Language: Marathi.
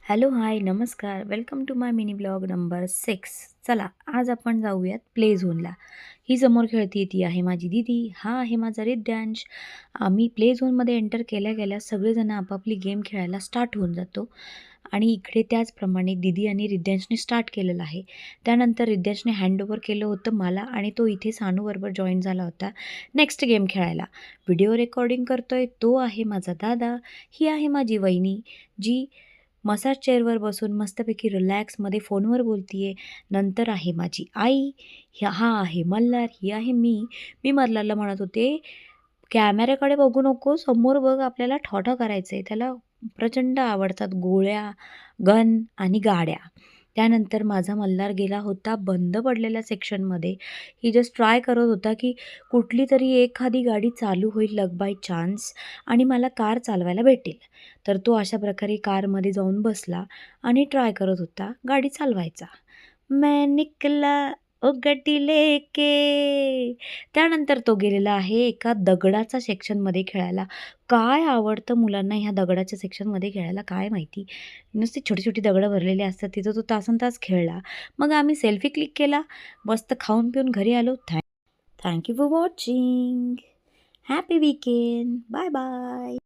हॅलो, हाय, नमस्कार. Welcome to my mini blog number 6. चला, आज आपण जाऊयात प्ले झोनला. ही समोर खेळतीये ती आहे माझी दीदी, हा आहे माझा रिद्यांश. आम्ही प्ले झोनमध्ये एंटर केल्या-केल्या सगळेजण आपापली गेम खेळायला स्टार्ट होऊन जातो आणि इकडे त्याचप्रमाणे दीदी आणि रिद्यांशने स्टार्ट केलेलं आहे. त्यानंतर रिद्यांशने हँडओव्हर केलं होतं मला आणि तो इथे सानूबरोबर जॉइन झाला होता नेक्स्ट गेम खेळायला. व्हिडिओ रेकॉर्डिंग करतोय तो आहे माझा दादा. ही आहे माझी वहिनी, जी मसाज चेअरवर बसून मस्तपैकी रिलॅक्समध्ये फोनवर बोलतीये. नंतर आहे माझी आई, हा आहे मल्हार, ही आहे मी. मी मल्हारला म्हणत होते, "कॅमेऱ्याकडे बघू नको, समोर बघ, आपल्याला ठॉठं करायचं आहे." त्याला प्रचंड आवडतात गोळ्या, गन आणि गाड्या. त्यानंतर माझा मल्हार गेला होता बंद पडलेल्या सेक्शनमध्ये. ही जस्ट ट्राय करत होता, की कुठली तरी एखादी गाडी चालू होईल लक बाय चान्स आणि मला कार चालवायला भेटेल. तर तो अशा प्रकारे कारमध्ये जाऊन बसला आणि ट्राय करत होता गाडी चालवायचा. मैं निकला ओ गड्डी लेके. त्यानंतर तो गेलेला आहे एका दगडाचा सेक्शनमध्ये खेळायला. काय आवडतं मुलांना ह्या दगडाच्या सेक्शनमध्ये खेळायला काय माहिती. नुसती छोटी-छोटी दगडं भरलेली असतात तिथं तो तासनतास खेळला. मग आम्ही सेल्फी क्लिक केला. मस्त खाऊन-पिऊन घरी आलो. Thank you for watching. Happy weekend. Bye bye.